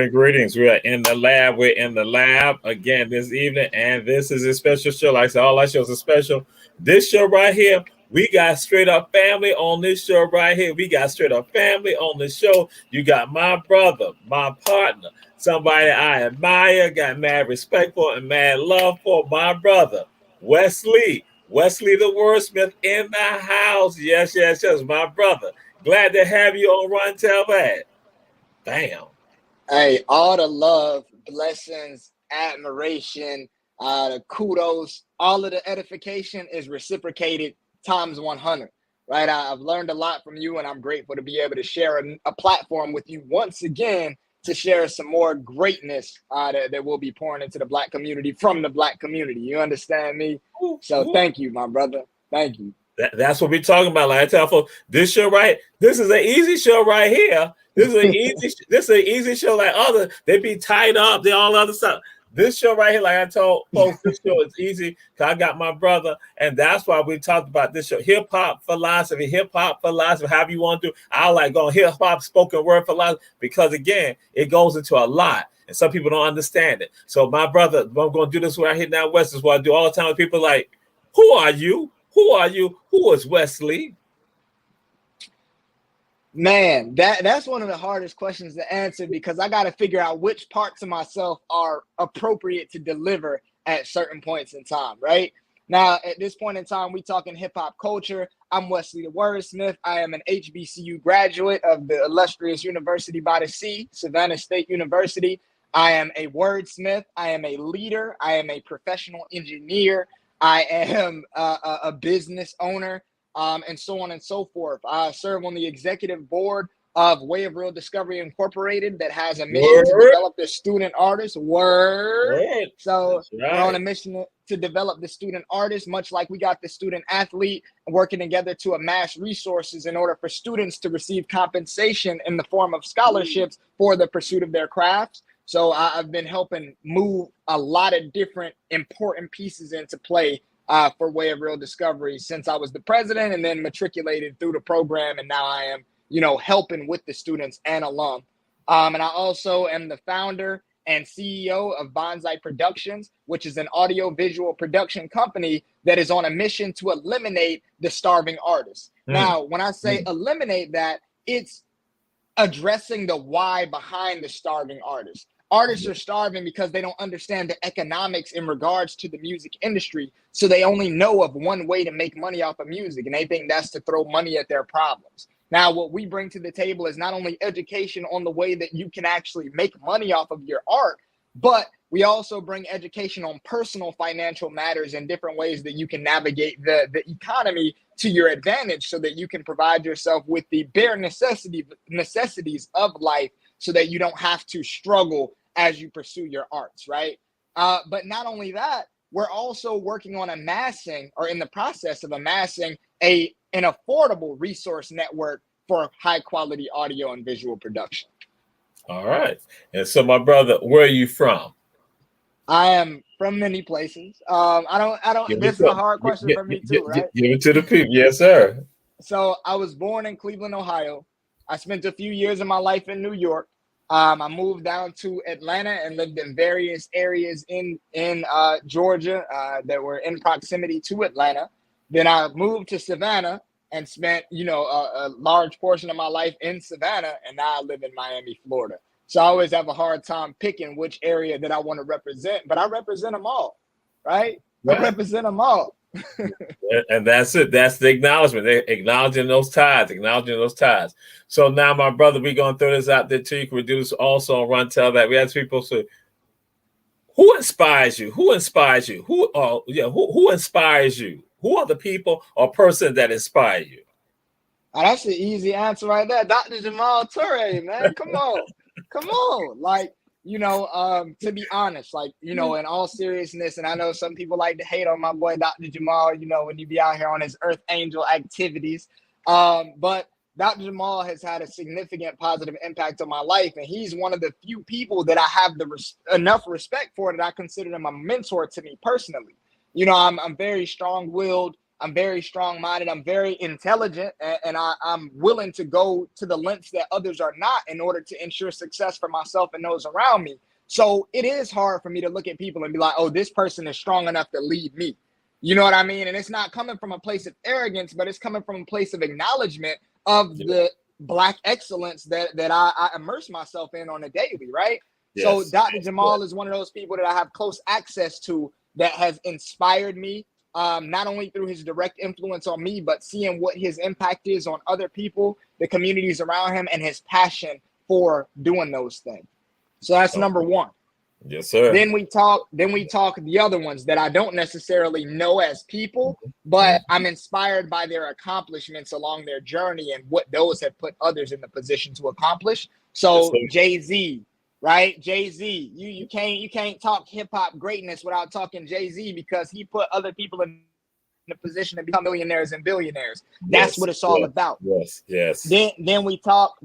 Greetings. We are in the lab. We're in the lab again this evening, and this is a special show. Like I said, all our shows are special. This show right here, we got straight up family on this show right here. We got straight up family on the show. You got my brother, my partner, somebody I admire, got mad respect for and mad love for, my brother, Wesley the Wordsmith in the house. Yes, my brother. Glad to have you on Run Tell That. Bam. Hey, all the love, blessings, admiration, the kudos, all of the edification is reciprocated times 100, right? I've learned a lot from you, and I'm grateful to be able to share a platform with you once again to share some more greatness that will be pouring into the Black community from the Black community. You understand me? So thank you, my brother. Thank you. That's what we're talking about. Like I tell folks, this show this is an easy show right here. This is an easy show. Like other, they be tied up, they all other stuff. This show right here, like I told folks, this show is easy because I got my brother, and that's why we talked about this show. Hip hop philosophy, however you want to do. I like going hip hop spoken word philosophy because again, it goes into a lot. And some people don't understand it. So my brother, I'm going to do this right here now, West. This is what I do all the time with people like, who are you? Who are you? Who is Wesley? Man, that's one of the hardest questions to answer because I got to figure out which parts of myself are appropriate to deliver at certain points in time, right? Now, at this point in time, we talking hip hop culture. I'm Wesley the Wordsmith. I am an HBCU graduate of the illustrious University by the Sea, Savannah State University. I am a wordsmith. I am a leader. I am a professional engineer. I am a business owner, and so on and so forth. I serve on the executive board of Way of Real Discovery Incorporated that has a mission to develop the student artist. So we're on a mission to develop the student artist, much like we got the student athlete working together to amass resources in order for students to receive compensation in the form of scholarships for the pursuit of their crafts. So I've been helping move a lot of different important pieces into play for Way of Real Discovery since I was the president and then matriculated through the program. And now I am, helping with the students and alum. And I also am the founder and CEO of Bonsai Productions, which is an audio-visual production company that is on a mission to eliminate the starving artist. Now, when I say eliminate that, it's addressing the why behind the starving artist. Artists are starving because they don't understand the economics in regards to the music industry. So they only know of one way to make money off of music, and they think that's to throw money at their problems. Now, what we bring to the table is not only education on the way that you can actually make money off of your art, but we also bring education on personal financial matters and different ways that you can navigate the economy to your advantage so that you can provide yourself with the bare necessities of life so that you don't have to struggle as you pursue your arts, right? But not only that, we're also working on amassing or in the process of amassing an affordable resource network for high quality audio and visual production. All right. And so my brother, where are you from? I am from many places. I don't, this is a hard question for me too, right? Give it to the people. Yes, sir. So I was born in Cleveland, Ohio. I spent a few years of my life in New York. I moved down to Atlanta and lived in various areas in Georgia that were in proximity to Atlanta. Then I moved to Savannah and spent, a large portion of my life in Savannah, and now I live in Miami, Florida. So I always have a hard time picking which area that I want to represent, but I represent them all, right? I represent them all. And that's it. That's the acknowledgement. They're acknowledging those ties, So now, my brother, we're going to throw this out there too. You can do this also on Run Tell That. We have people say, who inspires you? Who inspires you? Who inspires you? Who are the people or person that inspire you? Oh, that's an easy answer right there. Dr. Jamal Toure, man. Come on. Like, to be honest, like, in all seriousness, and I know some people like to hate on my boy, Dr. Jamal, when you be out here on his Earth Angel activities. But Dr. Jamal has had a significant positive impact on my life. And he's one of the few people that I have enough respect for that I consider him a mentor to me personally. I'm very strong-willed. I'm very strong-minded. I'm very intelligent, and I'm willing to go to the lengths that others are not in order to ensure success for myself and those around me. So it is hard for me to look at people and be like, oh, this person is strong enough to lead me. You know what I mean? And it's not coming from a place of arrogance, but it's coming from a place of acknowledgement of the Black excellence that I immerse myself in on a daily, right? Yes. So Dr. Jamal is one of those people that I have close access to that has inspired me. Not only through his direct influence on me, but seeing what his impact is on other people, the communities around him, and his passion for doing those things. So that's number one. Yes, sir. Then we talk the other ones that I don't necessarily know as people, but I'm inspired by their accomplishments along their journey and what those have put others in the position to accomplish. So yes, Jay-Z. Right, Jay-Z. You can't talk hip hop greatness without talking Jay-Z, because he put other people in the position to become millionaires and billionaires. That's what it's all about. Yes. Then we talk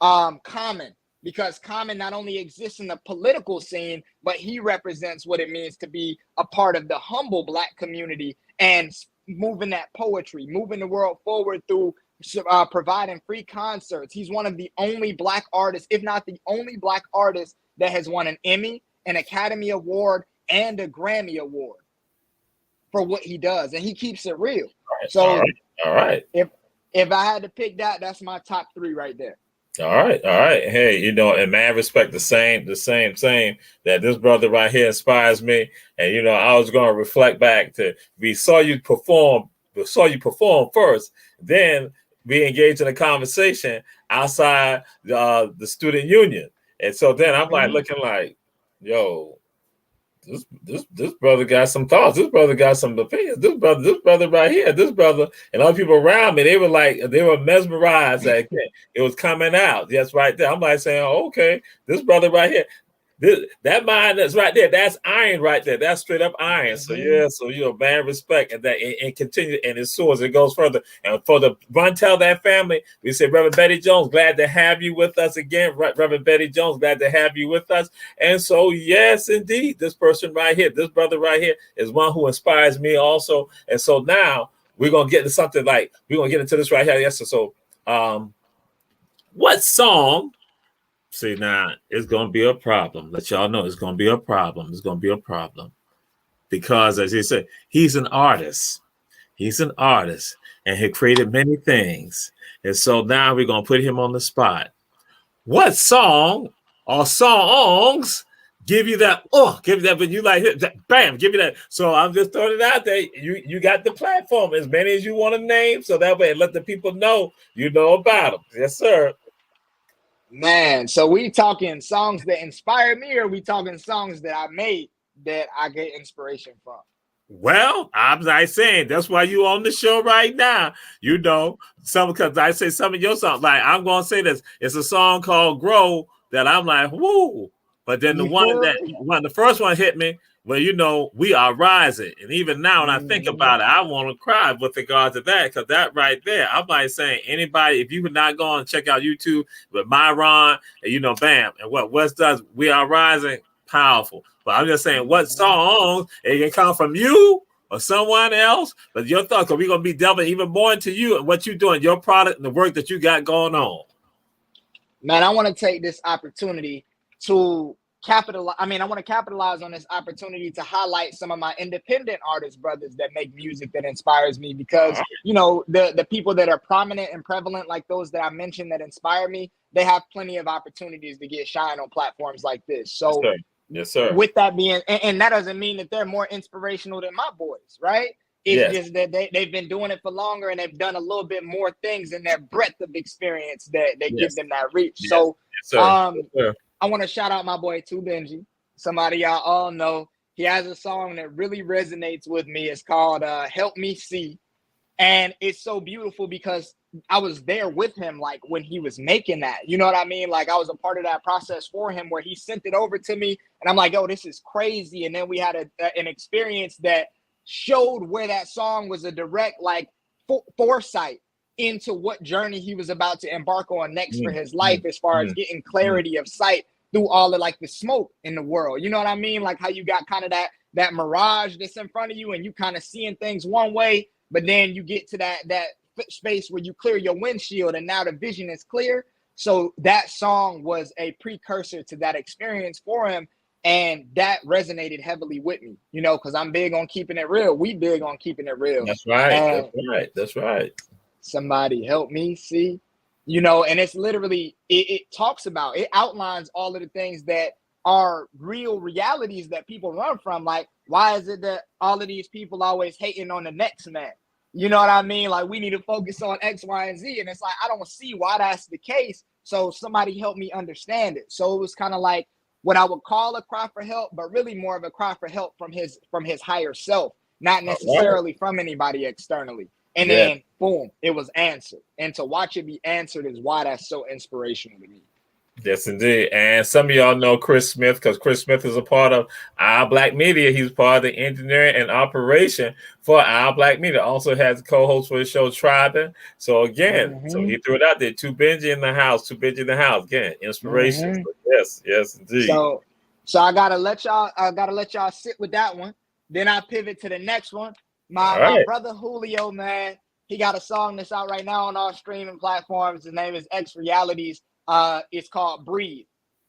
Common, because Common not only exists in the political scene, but he represents what it means to be a part of the humble Black community and moving that poetry, moving the world forward through providing free concerts. He's one of the only Black artists, if not the only Black artist, that has won an Emmy, an Academy Award, and a Grammy Award for what he does, and he keeps it real. So, all right. If I had to pick that's my top three right there. All right. Hey, and man, I respect the same that this brother right here inspires me. And I was going to reflect back to we saw you perform first, then we engaged in a conversation outside the student union. And so then I'm like looking like, yo, this brother got some thoughts. This brother got some opinions. This brother right here, and other people around me, they were mesmerized that it was coming out. That's right there. I'm like saying, oh, okay, this brother right here. That mind that's right there, that's iron right there. That's straight up iron. So man, respect, and that and continue, and it soars, it goes further. And for the Run Tell That family, we say, Reverend Betty Jones, glad to have you with us again. Reverend Betty Jones, glad to have you with us. And so, yes, indeed, this person right here, this brother right here, is one who inspires me also. And so now we're gonna get into something like we're gonna get into this right here. Yes. So, what song? See, now it's going to be a problem. Let y'all know it's going to be a problem. It's going to be a problem because, as he said, he's an artist. He's an artist, and he created many things. And so now we're going to put him on the spot. What song or songs give you that? But you like it, bam, give you that. So I'm just throwing it out there. You got the platform, as many as you want to name, so that way let the people know you know about them. Yes, sir. Man, so we talking songs that inspire me, or we talking songs that I made that I get inspiration from? Well, I'm like saying that's why you on the show right now. Because I say some of your songs, like I'm gonna say this. It's a song called "Grow" that I'm like, woo. But then the first one hit me. Well, we are rising. And even now, when I think about it, I want to cry with regard to that, because that right there, I'm like saying, anybody, if you would not go and check out YouTube with Myron, and bam, and what Wes does, we are rising, powerful. But I'm just saying, what songs, it can come from you or someone else, but your thoughts, because we're going to be delving even more into you and what you're doing, your product and the work that you got going on. Man, I want to take this opportunity to capitalize on this opportunity to highlight some of my independent artist brothers that make music that inspires me, because the people that are prominent and prevalent, like those that I mentioned that inspire me, they have plenty of opportunities to get shine on platforms like this. So Yes, sir. With that being, and that doesn't mean that they're more inspirational than my boys, right? It's just that they've been doing it for longer and they've done a little bit more things in their breadth of experience that give them that reach. Yes. So Yes, sir. Yes, sir. I want to shout out my boy Too Benji. Somebody y'all all know. He has a song that really resonates with me. It's called Help Me See. And it's so beautiful because I was there with him, like when he was making that, you know what I mean? Like I was a part of that process for him where he sent it over to me and I'm like, oh, this is crazy. And then we had an experience that showed where that song was a direct like foresight into what journey he was about to embark on next for his life, as far as getting clarity of sight through all of like the smoke in the world. You know what I mean? Like how you got kind of that mirage that's in front of you and you kind of seeing things one way, but then you get to that space where you clear your windshield and now the vision is clear. So that song was a precursor to that experience for him. And that resonated heavily with me, you know, because I'm big on keeping it real. We big on keeping it real. That's right. And that's right. That's right. Somebody help me see, you know, and it's literally, it talks about, it outlines all of the things that are real realities that people run from. Like, why is it that all of these people always hating on the next man? You know what I mean? Like, we need to focus on X, Y, and Z. And it's like, I don't see why that's the case. So somebody help me understand it. So it was kind of like what I would call a cry for help, but really more of a cry for help from his higher self, not necessarily from anybody externally. And then boom, it was answered. And to watch it be answered is why that's so inspirational to me. Yes, indeed. And some of y'all know Chris Smith because Chris Smith is a part of Our Black Media. He's part of the engineering and operation for Our Black Media. Also has a co-host for the show, Tribing. So again, so he threw it out there. Too Benji in the house. Too Benji in the house. Again, inspiration. So yes, indeed. So I gotta let y'all sit with that one. Then I pivot to the next one. My brother Julio, man, he got a song that's out right now on all streaming platforms. His name is X Realities. It's called Breathe.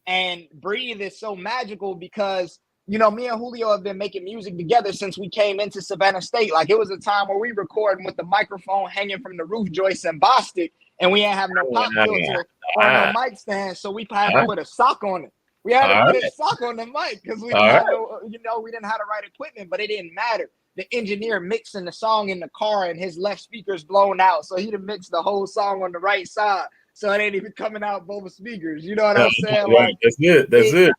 And Breathe is so magical because, you know, me and Julio have been making music together since we came into Savannah State. Like, it was a time where we recording with the microphone hanging from the roof joists and Bostic, and we ain't have no pop filter or no mic stand, so we had to put a sock on it. We had to put a sock on the mic because we didn't have we didn't have the right equipment, but it didn't matter. The engineer mixing the song in the car and his left speaker's blown out, so he'd have mixed the whole song on the right side. So it ain't even coming out both speakers. You know what I'm saying? Like, that's it.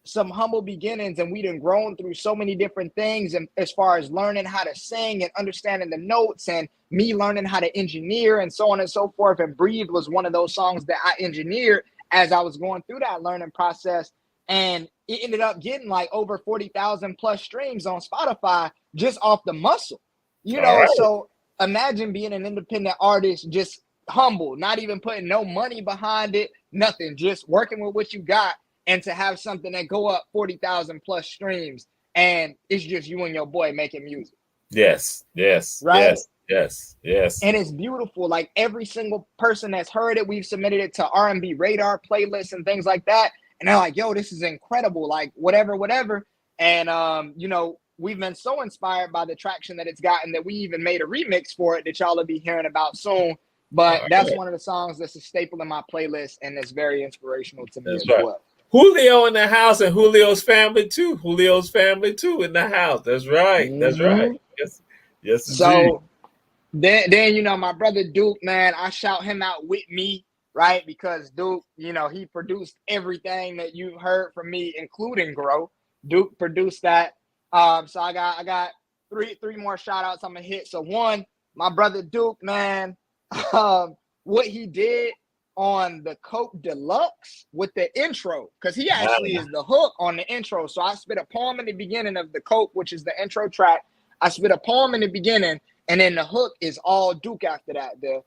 Some humble beginnings, and we done grown through so many different things. And as far as learning how to sing and understanding the notes, and me learning how to engineer and so on and so forth. And Breathe was one of those songs that I engineered as I was going through that learning process. And it ended up getting like over 40,000 plus streams on Spotify just off the muscle, you know? So imagine being an independent artist, just humble, not even putting no money behind it, nothing, just working with what you got, and to have something that go up 40,000 plus streams, and it's just you and your boy making music. Yes. Right? Yes. And it's beautiful. Like, every single person that's heard it, we've submitted it to R&B Radar playlists and things like that, and they're like, yo, this is incredible, like whatever. And you know, we've been so inspired by the traction that it's gotten that we even made a remix for it that y'all will be hearing about soon. But that's one of the songs that's a staple in my playlist, and it's very inspirational to me as well. Julio in the house, and Julio's family too. Julio's family too in the house. That's right. That's right. Yes. So then you know, my brother Duke, man, I shout him out with me, right? Because Duke, you know, he produced everything that you've heard from me, including Grow. Duke produced that. So I got three more shout outs I'm gonna hit. So one, my brother Duke, man. What he did on the Coke Deluxe with the intro, because he actually is the hook on the intro. So I spit a poem in the beginning of the Coke, which is the intro track. I spit a poem in the beginning, and then the hook is all Duke after that. The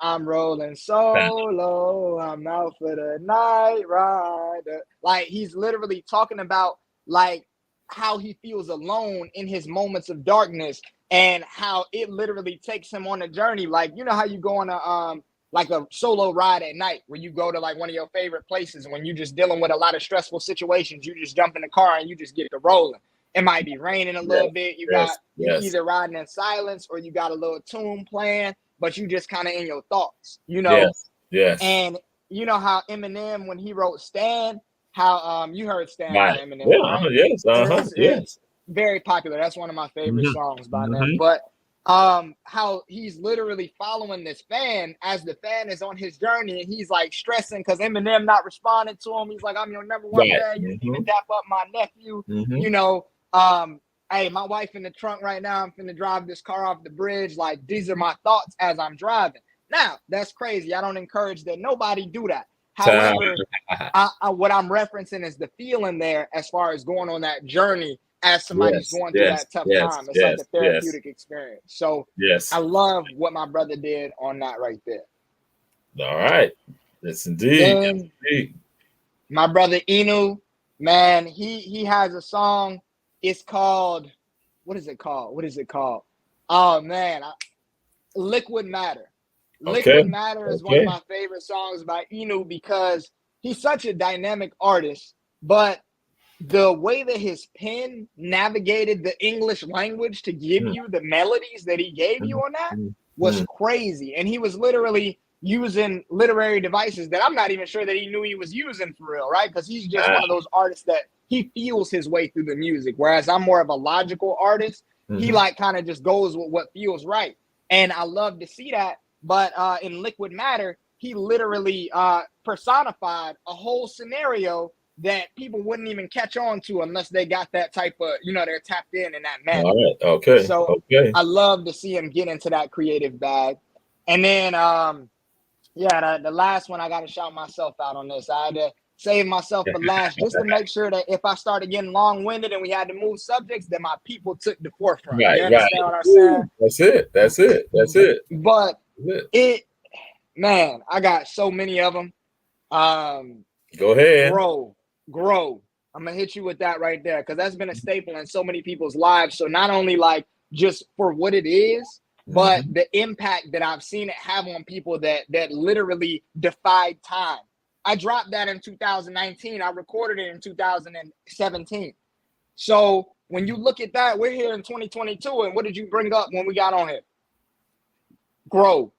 I'm rolling solo, I'm out for the night ride. Like, he's literally talking about like how he feels alone in his moments of darkness, and how it literally takes him on a journey. Like, you know how you go on a like a solo ride at night where you go to like one of your favorite places, and when you're just dealing with a lot of stressful situations, you just jump in the car and you just get to rolling. It might be raining a little bit. You either riding in silence or you got a little tune playing, but you just kind of in your thoughts, you know? Yes. And you know how Eminem, when he wrote Stan, how you heard Stand by Right. Eminem, Yeah. right? Yes. It's Yes. very popular. That's one of my favorite songs by them. Mm-hmm. But how he's literally following this fan as the fan is on his journey, and he's like stressing because Eminem not responding to him. He's like, I'm your number one Right. fan. You didn't even dap up my nephew. You know, hey, my wife in the trunk right now. I'm finna drive this car off the bridge. Like, these are my thoughts as I'm driving. Now, that's crazy. I don't encourage that nobody do that. However, what I'm referencing is the feeling there as far as going on that journey as somebody's going through that tough time. It's like a therapeutic experience. So I love what my brother did on that right there. All right. Yes, indeed. Then, yes, indeed. My brother Inu, man, he has a song. It's called, what is it called? Oh, man, Liquid Matter. Liquid Matter is one of my favorite songs by Inu because he's such a dynamic artist, but the way that his pen navigated the English language to give you the melodies that he gave you on that was crazy. And he was literally using literary devices that I'm not even sure that he knew he was using for real, right? Because he's just one of those artists that he feels his way through the music, whereas I'm more of a logical artist. He like kind of just goes with what feels right. And I love to see that. But in Liquid Matter, he literally personified a whole scenario that people wouldn't even catch on to unless they got that type of, they're tapped in that manner. All right. Okay. So I love to see him get into that creative bag. And then, the last one, I got to shout myself out on this. I had to save myself for last just to make sure that if I started getting long-winded and we had to move subjects, that my people took the forefront. Right, you understand what I'm saying? That's it. But man, I got so many of them. Go ahead. Grow. I'm gonna hit you with that right there because that's been a staple in so many people's lives. So not only like just for what it is, but the impact that I've seen it have on people that literally defied time. I dropped that in 2019. I recorded it in 2017. So when you look at that, we're here in 2022, and what did you bring up when we got on here? Grow.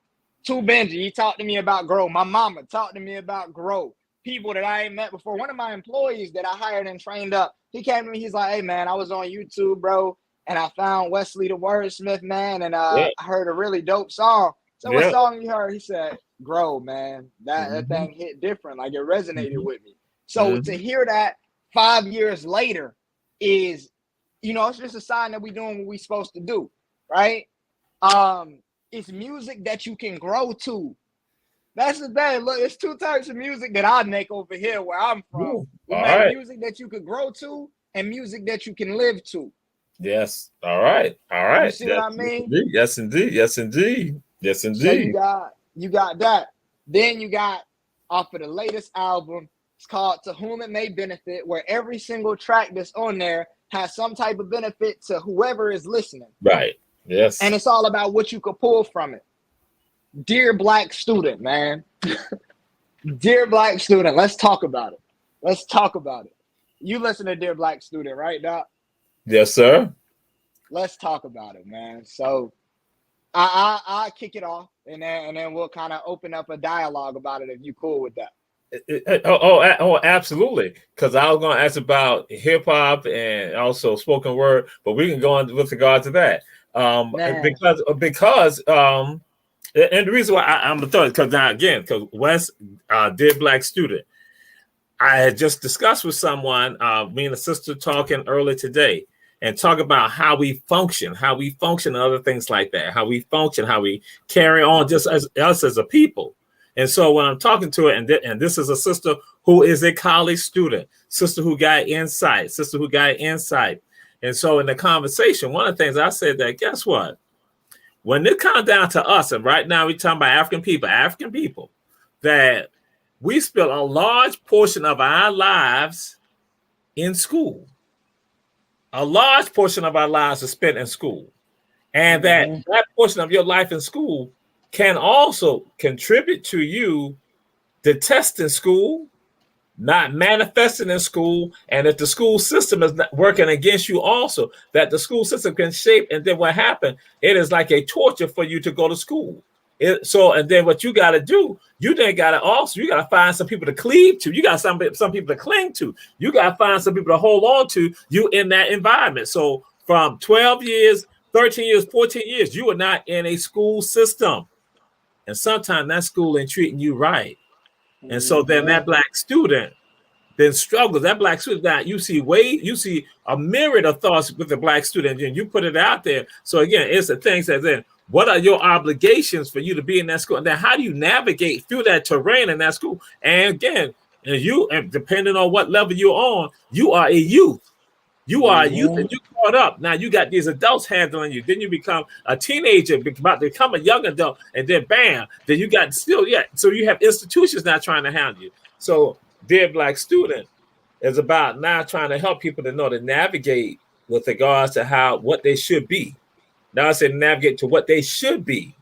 Benji, he talked to me about grow. My mama talked to me about grow. People that I ain't met before. One of my employees that I hired and trained up, he came to me. He's like, hey, man, I was on YouTube, bro, and I found Wesley the Wordsmith, man, and I heard a really dope song. So what song you heard? He said, grow, man. That thing hit different. Like, it resonated with me. So to hear that 5 years later is, it's just a sign that we're doing what we're supposed to do, right? It's music that you can grow to. That's the thing. Look, it's two types of music that I make over here where I'm from. We make music that you could grow to and music that you can live to. Yes. All right. You see what I mean? Yes, indeed. So you got that. Then you got off of the latest album, it's called To Whom It May Benefit, where every single track that's on there has some type of benefit to whoever is listening. Right. Yes. And it's all about what you could pull from it. Dear Black student, man. Dear Black student, let's talk about it. You listen to Dear Black Student, right, Doc? Yes, sir. Let's talk about it, man. So I'll kick it off, and then we'll kind of open up a dialogue about it if you cool with that. Absolutely. Because I was going to ask about hip hop and also spoken word, but we can go on with regard to that. Because and the reason why I'm a third, because Wes Dear Black Student, I had just discussed with someone, me and a sister talking earlier today, and talk about how we function and other things like that, how we function, how we carry on just as us as a people. And so when I'm talking to her, and this is a sister who is a college student, sister who got insight. And so in the conversation, one of the things I said that, guess what? When it comes down to us, and right now we're talking about African people, that we spend a large portion of our lives in school. A large portion of our lives are spent in school. And that portion of your life in school can also contribute to you detesting school, not manifesting in school, and if the school system is not working against you also, that the school system can shape, and then what happened, it is like a torture for you to go to school. So, and then what you got to do, you then got to find some people to cleave to. You got some people to cling to. You got to find some people to hold on to you in that environment. So from 12 years, 13 years, 14 years, you are not in a school system. And sometimes that school ain't treating you right. And so then that black student then struggles. That black student, now you see a myriad of thoughts with the black student, and you put it out there. So again, it's the things that then, what are your obligations for you to be in that school? And then how do you navigate through that terrain in that school? And again, and depending on what level you're on, you are a youth. You are a youth and you caught up. Now you got these adults handling you. Then you become a teenager, about to become a young adult, and then bam, then you got so you have institutions now trying to handle you. So Dear Black Student is about now trying to help people to know to navigate with regards to what they should be. Now I said navigate to what they should be.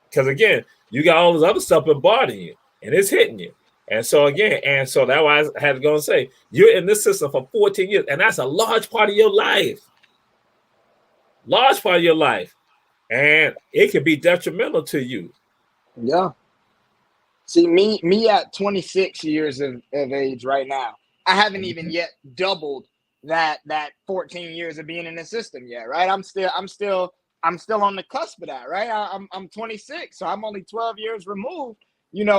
Because again, you got all this other stuff bombarding you and it's hitting you. And so that's why I had to go and say, you're in this system for 14 years, and that's a large part of your life. Large part of your life. And it can be detrimental to you. Yeah. See, me at 26 years of age right now, I haven't even yet doubled that 14 years of being in the system yet, right? I'm still on the cusp of that, right? I'm 26, so I'm only 12 years removed,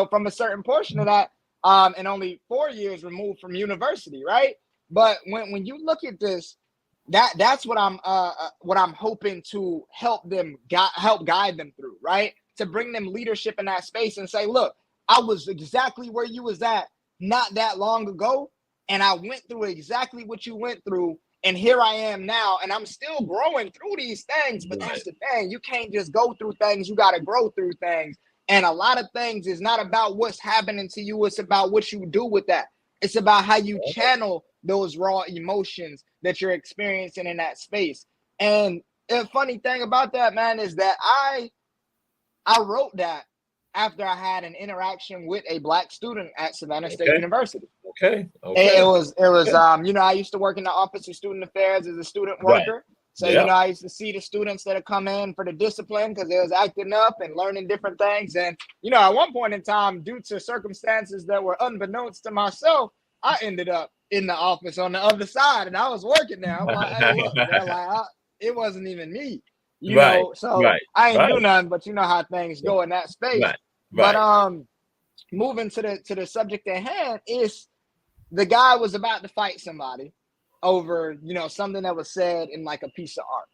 from a certain portion of that, and only 4 years removed from university, right? But when you look at this, that's what I'm hoping to help guide them through, right? To bring them leadership in that space and say, look, I was exactly where you was at not that long ago, and I went through exactly what you went through, and here I am now, and I'm still growing through these things. But that's the thing. You can't just go through things. You got to grow through things. And a lot of things is not about what's happening to you. It's about what you do with that. It's about how you channel those raw emotions that you're experiencing in that space. And the funny thing about that, man, is that I wrote that after I had an interaction with a black student at Savannah State University. Okay. It was I used to work in the Office of Student Affairs as a student worker. Right. So, I used to see the students that have come in for the discipline because they was acting up and learning different things. And, at one point in time, due to circumstances that were unbeknownst to myself, I ended up in the office on the other side, and I was working there. I'm like, hey, look, it wasn't even me, I ain't do nothing, but you know how things go in that space. Right. But moving to the subject at hand, is the guy was about to fight somebody over, something that was said in like a piece of art.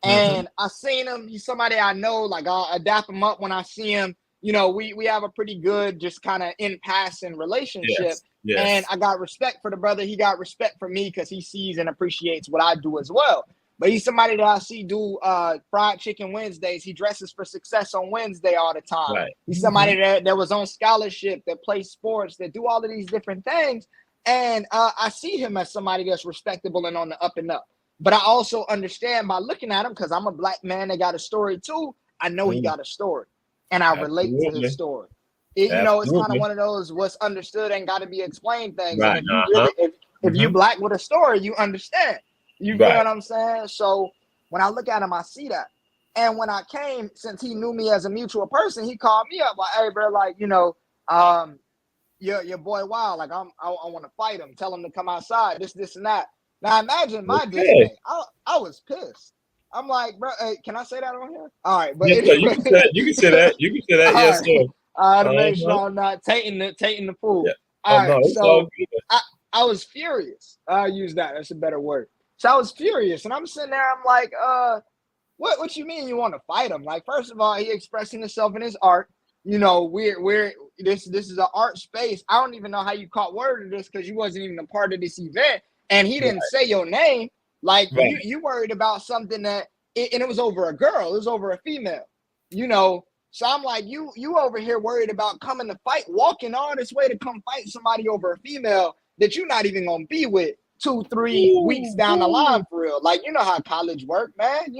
And I seen him. He's somebody I know. Like I dap him up when I see him. We have a pretty good, just kind of in passing relationship. Yes. And I got respect for the brother. He got respect for me because he sees and appreciates what I do as well. But he's somebody that I see do fried chicken Wednesdays. He dresses for success on Wednesday all the time. Right. He's somebody that was on scholarship, that plays sports, that do all of these different things. And I see him as somebody that's respectable and on the up and up. But I also understand by looking at him, because I'm a black man that got a story too, I know he got a story. And I relate to his story. It's kind of one of those what's understood ain't got to be explained things. Right. And if you black with a story, you understand. You feel what I'm saying? So when I look at him, I see that. And when I came, since he knew me as a mutual person, he called me up like, hey, bro, like, your boy Wild, like I want to fight him. Tell him to come outside, this, and that. Now imagine my dismay. I was pissed. I'm like, bro, hey, can I say that on here? All right, but anyway. You can say that. You can say that. Yes, sir. I had to make sure I'm not taking the pool. Yeah. All right, so I was furious. I'll use that. That's a better word. So I was furious, and I'm sitting there. I'm like, what you mean you want to fight him? Like, first of all, he expressing himself in his art. We're this is an art space. I don't even know how you caught word of this because you wasn't even a part of this event, and he didn't say your name. Like you worried about something and it was over a girl. It was over a female. So I'm like, you over here worried about coming to fight, walking all this way to come fight somebody over a female that you're not even gonna be with 2-3 weeks down the line for real. Like, you know how college work, man.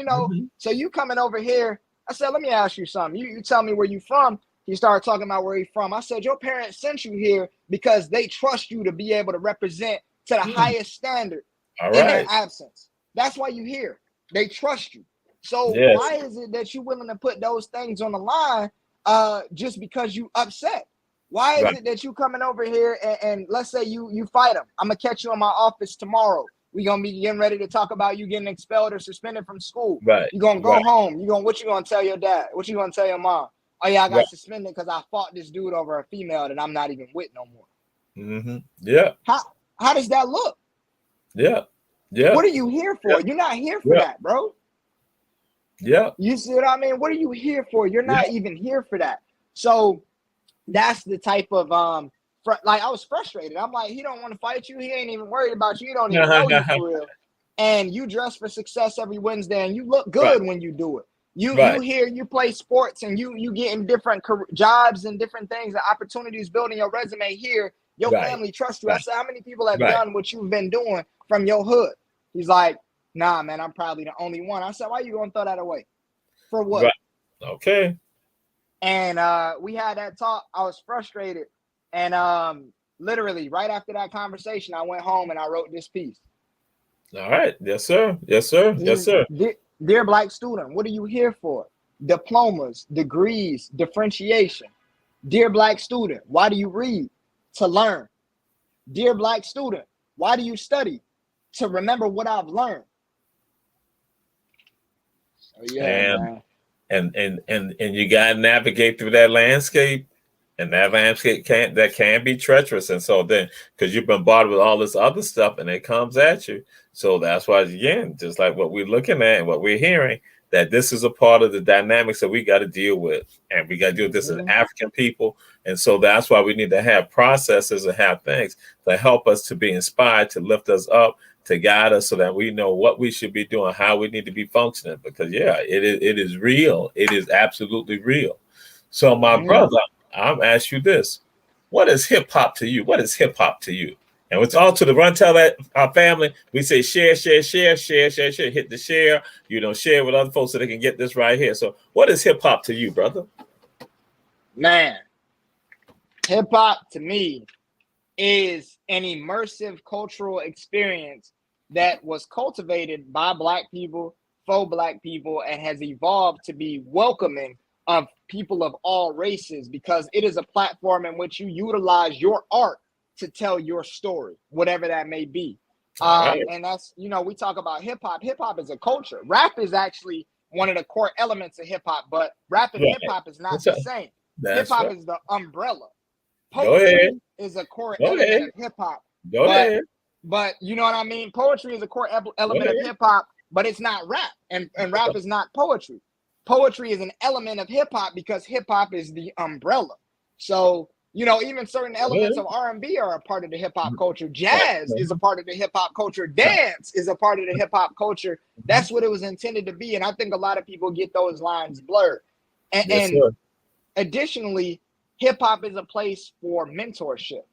So you coming over here. I said, let me ask you something. You tell me where you from. He started talking about where he's from. I said, your parents sent you here because they trust you to be able to represent to the highest standard in their absence. That's why you here. They trust you. So why is it that you're willing to put those things on the line just because you upset? Why is it that you coming over here and let's say you fight him? I'm gonna catch you in my office tomorrow. We gonna be getting ready to talk about you getting expelled or suspended from school. You gonna go home. What you gonna tell your dad? What you gonna tell your mom? Oh yeah, I got suspended because I fought this dude over a female that I'm not even with no more. Yeah. How does that look? Yeah. What are you here for? You're not here for that, bro. Yeah. You see what I mean? What are you here for? You're not even here for that. So that's the type of like I was frustrated. I'm like, he don't want to fight you. He ain't even worried about you. He don't even know you for real. And you dress for success every Wednesday, and you look good when you do it. You hear you play sports, and you getting different jobs and different things and opportunities, building your resume here. Your family trusts you. I said, how many people have done what you've been doing from your hood? He's like, nah, man, I'm probably the only one. I said, why you gonna throw that away? For what? Okay. And we had that talk. I was frustrated. And literally right after that conversation, I went home and I wrote this piece. All right. Yes, sir. Yes, sir. Yes, sir. Dear Black student, what are you here for? Diplomas, degrees, differentiation. Dear Black student, why do you read? To learn. Dear Black student, why do you study? To remember what I've learned. So, man. And you gotta navigate through that landscape, and that landscape can be treacherous. And so then, because you've been bothered with all this other stuff, and it comes at you. So that's why, again, just like what we're looking at and what we're hearing, that this is a part of the dynamics that we got to deal with, and we got to deal with this as African people. And so that's why we need to have processes and have things that help us to be inspired, to lift us up, to guide us, so that we know what we should be doing, how we need to be functioning. Because it is real. It is absolutely real. So my brother, I'm asking you this: what is hip hop to you? What is hip hop to you? And it's all to the run. Tell that our family. We say share. Hit the share. Share with other folks so they can get this right here. So, what is hip hop to you, brother? Man, hip hop to me is an immersive cultural experience that was cultivated by Black people, for Black people, and has evolved to be welcoming of people of all races, because it is a platform in which you utilize your art to tell your story, whatever that may be. And that's, we talk about hip hop. Hip hop is a culture. Rap is actually one of the core elements of hip hop, but rap and hip hop is not the same. Hip hop is the umbrella. Poetry is a core element of hip hop. But you know what I mean? Poetry is a core element of hip hop, but it's not rap. And rap is not poetry. Poetry is an element of hip hop because hip hop is the umbrella. So, even certain elements of R&B are a part of the hip hop culture. Jazz is a part of the hip hop culture. Dance is a part of the hip hop culture. That's what it was intended to be. And I think a lot of people get those lines blurred. And additionally, hip hop is a place for mentorship.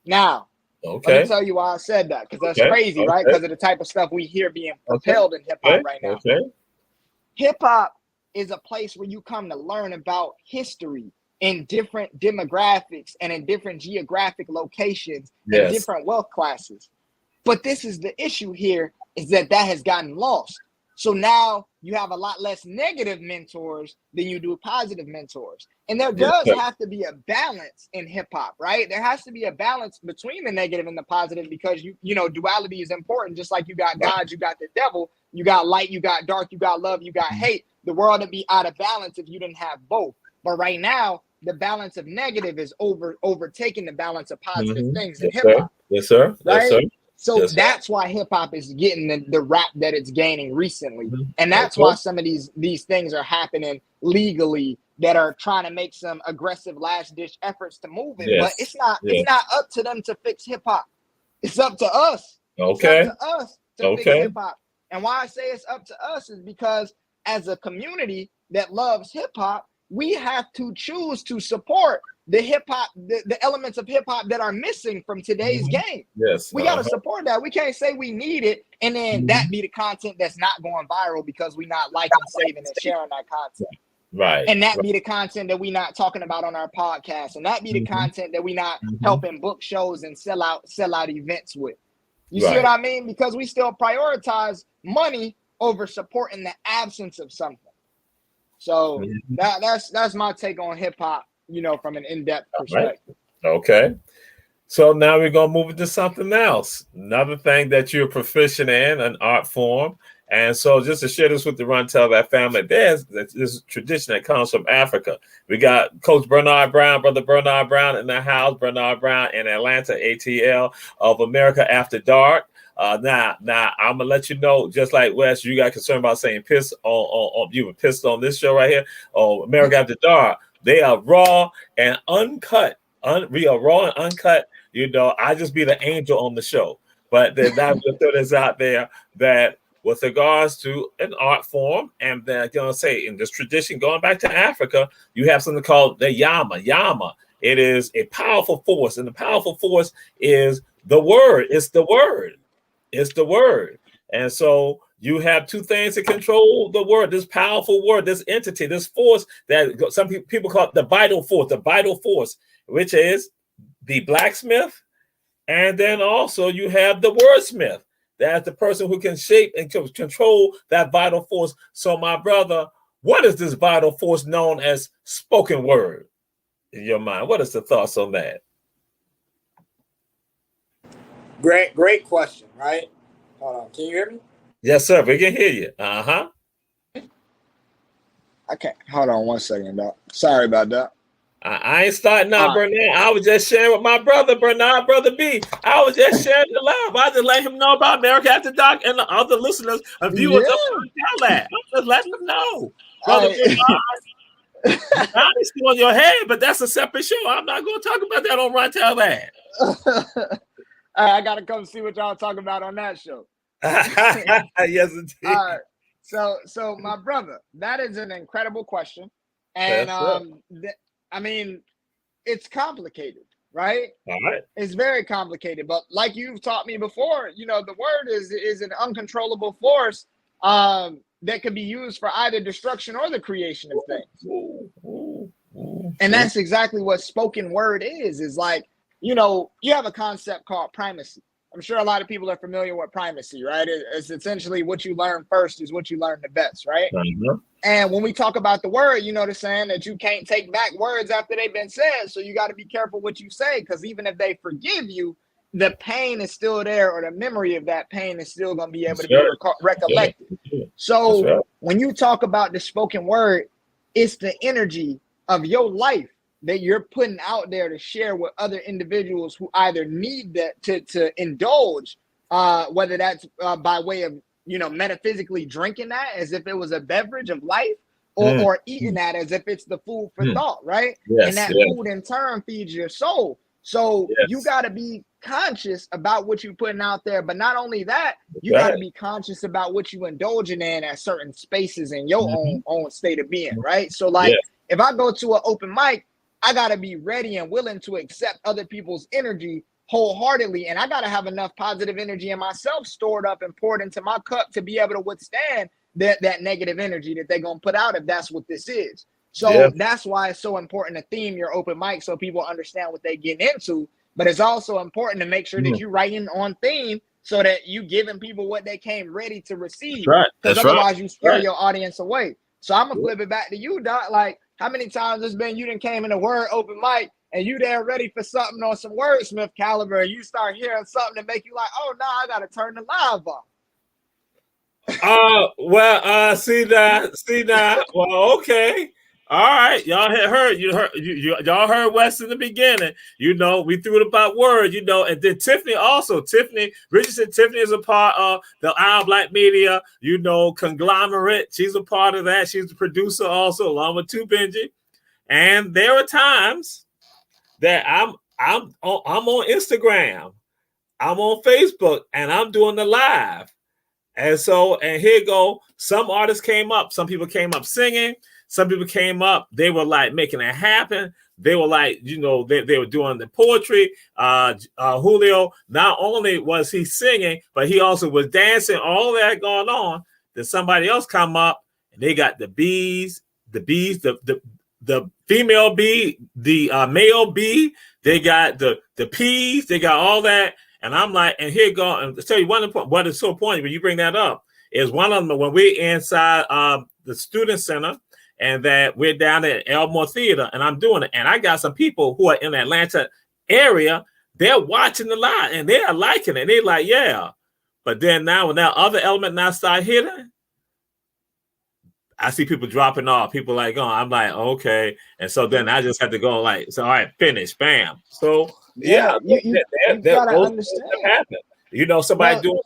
Now, let me tell you why I said that, because that's crazy, right? Because of the type of stuff we hear being propelled in hip hop right now. Hip hop is a place where you come to learn about history in different demographics and in different geographic locations and different wealth classes. But this is the issue here, is that has gotten lost. So now you have a lot less negative mentors than you do positive mentors. And there does have to be a balance in hip hop, right? There has to be a balance between the negative and the positive, because duality is important. Just like you got God, you got the devil, you got light, you got dark, you got love, you got hate. The world would be out of balance if you didn't have both. But right now, the balance of negative is overtaking the balance of positive things in hip hop. Yes, sir. Right? Yes, sir. So that's why hip hop is getting the rap that it's gaining recently. And that's why some of these things are happening legally, that are trying to make some aggressive last ditch efforts to move it. But it's not up to them to fix hip hop. It's up to us. Okay. It's up to us to fix hip hop. And why I say it's up to us is because as a community that loves hip hop, we have to choose to support the hip hop, the elements of hip hop that are missing from today's game. Yes. We got to support that. We can't say we need it and then that be the content that's not going viral because we not liking, saving, and sharing that content. Right. And that be the content that we not talking about on our podcast. And that be the content that we not helping book shows and sell out events with. You see what I mean? Because we still prioritize money over supporting the absence of something. So that's my take on hip hop, from an in-depth perspective. Right. Okay. So now we're going to move into something else. Another thing that you're proficient in, an art form. And so just to share this with the Run Tell That family, there's this tradition that comes from Africa. We got Coach Bernard Brown, Brother Bernard Brown in the house, Bernard Brown in Atlanta, ATL of America After Dark. Now I'm gonna let you know, just like Wes, you got concerned about saying piss on you were pissed on this show right here. Oh, America After Dark. They are raw and uncut. We are raw and uncut. I just be the angel on the show. But then I'm gonna throw this out there that with regards to an art form, and they're gonna say in this tradition going back to Africa, you have something called the Yama. Yama. It is a powerful force, and the powerful force is the word. It's the word. It's the word. And so you have two things to control the word, this powerful word, this entity, this force that some people call it the vital force, which is the blacksmith. And then also you have the wordsmith. That's the person who can shape and control that vital force. So my brother, what is this vital force known as spoken word in your mind? What is the thoughts on that? Great question, right? Hold on. Can you hear me? Yes, sir. We can hear you. Uh-huh. Okay. Hold on 1 second, Doc. Sorry about that. I ain't starting out, Bernard. I was just sharing with my brother, Bernard, Brother B. I was just sharing the love. I just let him know about America After Dark and the other listeners and viewers. Tell that. I'm just letting them know. Brother Bernard, honestly on your head, but that's a separate show. I'm not going to talk about that on Run Tell That. I got to come see what y'all talking about on that show. Yes, indeed. All right. So my brother, that is an incredible question. And I mean, it's complicated, right? All right. It's very complicated. But like you've taught me before, the word is an uncontrollable force that can be used for either destruction or the creation of things. And that's exactly what spoken word is like, you have a concept called primacy. I'm sure a lot of people are familiar with primacy, right? It's essentially what you learn first is what you learn the best, right? Uh-huh. And when we talk about the word, the saying that you can't take back words after they've been said. So you got to be careful what you say, because even if they forgive you, the pain is still there, or the memory of that pain is still going to be able to be recollected. Yeah. So when you talk about the spoken word, it's the energy of your life that you're putting out there to share with other individuals who either need that to indulge, whether that's by way of, metaphysically drinking that as if it was a beverage of life, or eating that as if it's the food for thought, right? Yes, and that food in turn feeds your soul. So you got to be conscious about what you're putting out there. But not only that, you got to be conscious about what you indulging in at certain spaces in your own state of being, right? So like if I go to an open mic, I got to be ready and willing to accept other people's energy wholeheartedly. And I got to have enough positive energy in myself stored up and poured into my cup to be able to withstand that negative energy that they're going to put out, if that's what this is. So that's why it's so important to theme your open mic so people understand what they get into. But it's also important to make sure that you're writing on theme so that you giving people what they came ready to receive. Because otherwise you scare your audience away. So I'm going to flip it back to you, Doc. Like, how many times it's been you done came in a word open mic and you there ready for something on some wordsmith caliber, and you start hearing something to make you like, oh no, I gotta turn the live off. See that. Well, okay. All right, y'all y'all heard Wes in the beginning. We threw it about word, and then Tiffany Richardson. Tiffany is a part of the Our Black Media, conglomerate. She's a part of that. She's the producer also, along with Benji. And there are times that I'm on Instagram, I'm on Facebook, and I'm doing the live. And here go. Some artists came up. Some people came up singing. Some people came up, they were like making it happen. They were like, they were doing the poetry. Julio, not only was he singing, but he also was dancing, all that going on. Then somebody else come up and they got the female bee, the male bee, they got the peas, they got all that. And I'm like, and here go, and I'll tell you what is so important when you bring that up is one of them when we're inside the student center. and that we're down at Elmore Theater, and I'm doing it, and I got some people who are in the Atlanta area. They're watching the live, and they're liking it. They're like, yeah. But then now, when that other element now start hitting, I see people dropping off. People like, oh, I'm like, okay. And so then I just had to go like, so all right, finish, bam. So yeah, you gotta understand. You know, somebody doing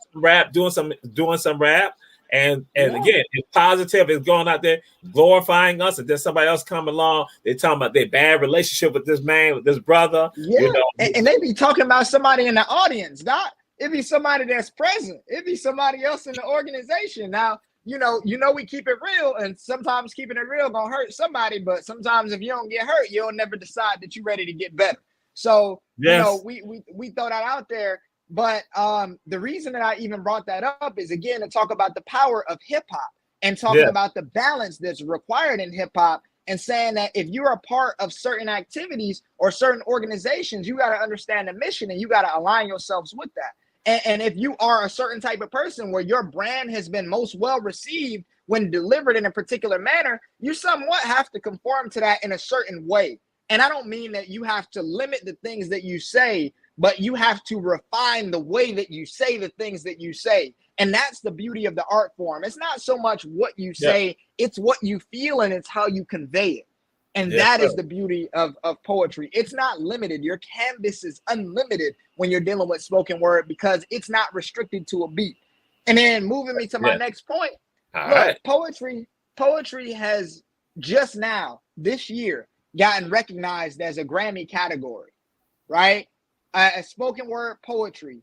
some rap, and again, it's positive. It's going out there glorifying us, and then somebody else come along. They talking about their bad relationship with this man, with this brother. Yeah, you know, and they be talking about somebody in the audience. Doc, it be somebody that's present. It be somebody else in the organization. Now, you know, we keep it real, and sometimes keeping it real gonna hurt somebody. But sometimes if you don't get hurt, you'll never decide that you're ready to get better. So you know, we throw that out there. But the reason that I even brought that up is, again, to talk about the power of hip hop and talking about the balance that's required in hip hop, and saying that if you're a part of certain activities or certain organizations, you got to understand the mission and you got to align yourselves with that. And if you are a certain type of person where your brand has been most well received when delivered in a particular manner, you somewhat have to conform to that in a certain way. And I don't mean that you have to limit the things that you say, but you have to refine the way that you say the things that you say. And that's the beauty of the art form. It's not so much what you say, it's what you feel, and it's how you convey it. And that is the beauty of poetry. It's not limited. Your canvas is unlimited when you're dealing with spoken word, because it's not restricted to a beat. And then moving me to my next point, poetry has just now, this year, gotten recognized as a Grammy category, right? Spoken word poetry,